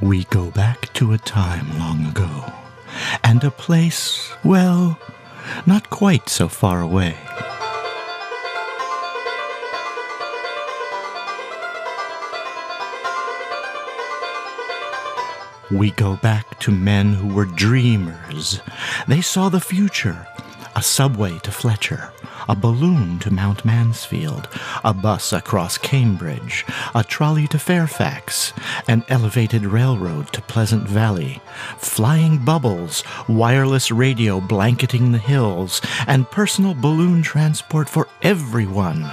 We go back to a time long ago, and a place, well, not quite so far away. We go back to men who were dreamers. They saw the future. A subway to Fletcher, a balloon to Mount Mansfield, a bus across Cambridge, a trolley to Fairfax, an elevated railroad to Pleasant Valley, flying bubbles, wireless radio blanketing the hills, and personal balloon transport for everyone.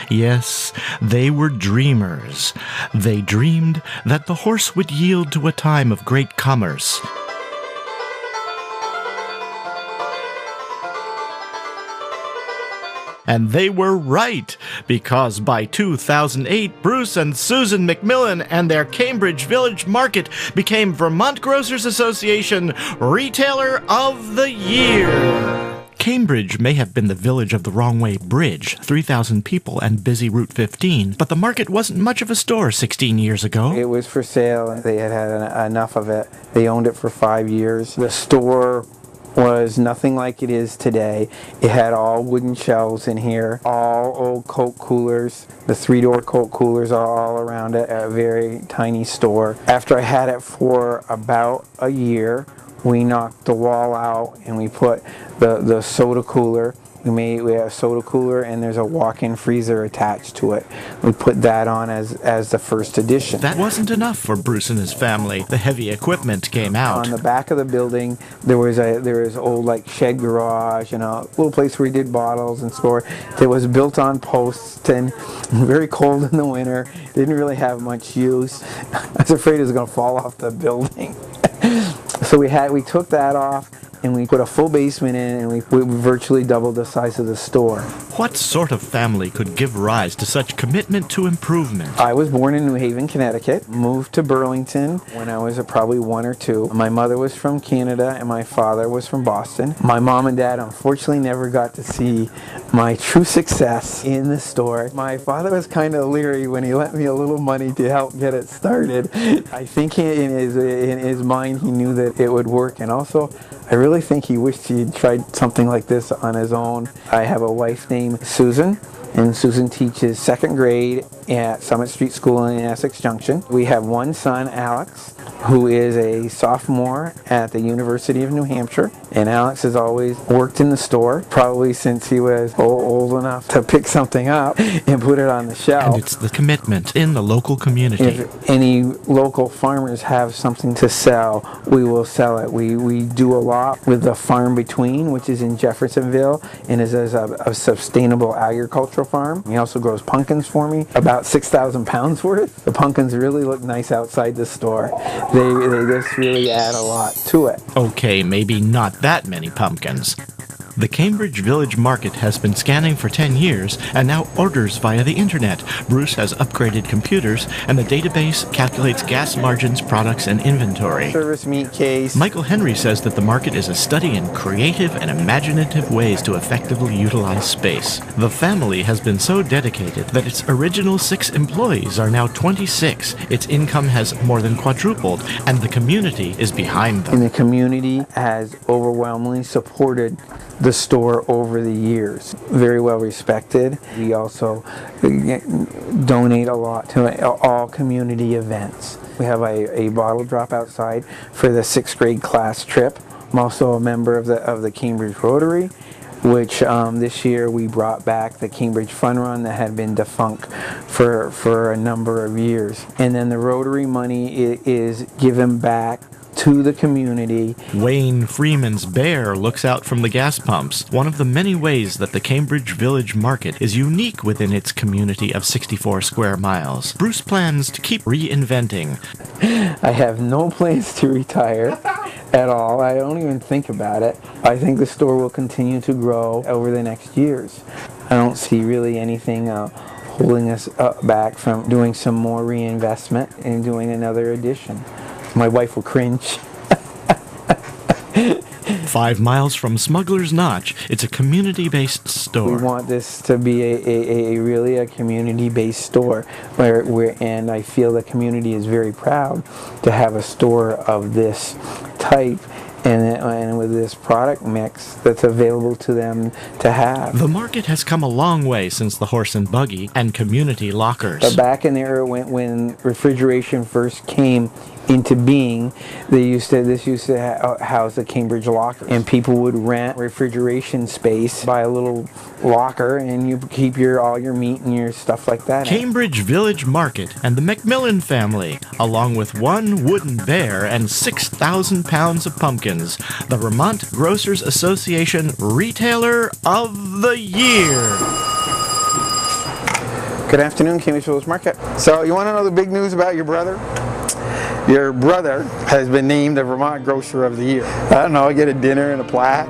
Yes, they were dreamers. They dreamed that the horse would yield to a time of great commerce. And they were right, because by 2008, Bruce and Susan McMillan and their Cambridge Village Market became Vermont Grocers Association Retailer of the Year. Cambridge may have been the village of the wrong way bridge, 3,000 people and busy Route 15, but the market wasn't much of a store 16 years ago. It was for sale, and they had enough of it. They owned it for 5 years. The store was nothing like it is today. It had all wooden shelves in here, all old Coke coolers. The 3-door Coke coolers are all around it, a very tiny store. After I had it for about a year, we knocked the wall out and we put the soda cooler. We have a soda cooler and there's a walk-in freezer attached to it. We put that on as the first addition. That wasn't enough for Bruce and his family. The heavy equipment came out. On the back of the building, there was old like shed garage and a little place where we did bottles and store. It was built on posts and very cold in the winter. Didn't really have much use. I was afraid it was going to fall off the building. So we took that off and we put a full basement in and we virtually doubled the size of the store. What sort of family could give rise to such commitment to improvement? I was born in New Haven, Connecticut, moved to Burlington when I was probably 1 or 2. My mother was from Canada and my father was from Boston. My mom and dad unfortunately never got to see my true success in the store. My father was kind of leery when he lent me a little money to help get it started. I think in his mind he knew that it would work, and also I really think he wished he had tried something like this on his own. I have a wife named Susan, and Susan teaches 2nd grade at Summit Street School in Essex Junction. We have one son, Alex, who is a sophomore at the University of New Hampshire, and Alex has always worked in the store, probably since he was old enough to pick something up and put it on the shelf. And it's the commitment in the local community. If any local farmers have something to sell, we will sell it. We do a lot with the Farm Between, which is in Jeffersonville, and is a sustainable agricultural farm. He also grows pumpkins for me, about 6,000 pounds worth. The pumpkins really look nice outside the store. They just really add a lot to it. Okay, maybe not that many pumpkins. The Cambridge Village Market has been scanning for 10 years and now orders via the internet. Bruce has upgraded computers, and the database calculates gas margins, products, and inventory. Service meat case. Michael Henry says that the market is a study in creative and imaginative ways to effectively utilize space. The family has been so dedicated that its original 6 employees are now 26. Its income has more than quadrupled, and the community is behind them. And the community has overwhelmingly supported the store over the years. Very well respected. We also donate a lot to all community events. We have a bottle drop outside for the 6th grade class trip. I'm also a member of the Cambridge Rotary, which this year we brought back the Cambridge Fun Run that had been defunct for a number of years. And then the Rotary money is given back to the community. Wayne Freeman's bear looks out from the gas pumps, one of the many ways that the Cambridge Village Market is unique within its community of 64 square miles. Bruce plans to keep reinventing. I have no plans to retire at all. I don't even think about it. I think the store will continue to grow over the next years. I don't see really anything holding us back from doing some more reinvestment and doing another edition. My wife will cringe. 5 miles from Smuggler's Notch, it's a community-based store. We want this to be really a community-based store, and I feel the community is very proud to have a store of this type. And with this product mix that's available to them to have. The market has come a long way since the horse and buggy and community lockers. But back in the era when refrigeration first came into being, this used to house the Cambridge locker, and people would rent refrigeration space, buy a little locker, and you keep all your meat and your stuff like that. Cambridge Village Market and the Macmillan family, along with one wooden bear and 6,000 pounds of pumpkins, the Vermont Grocers Association Retailer of the Year. Good afternoon, Cambridge Village Market. So you want to know the big news about your brother? Your brother has been named the Vermont Grocer of the Year. I don't know, I get a dinner and a plaque.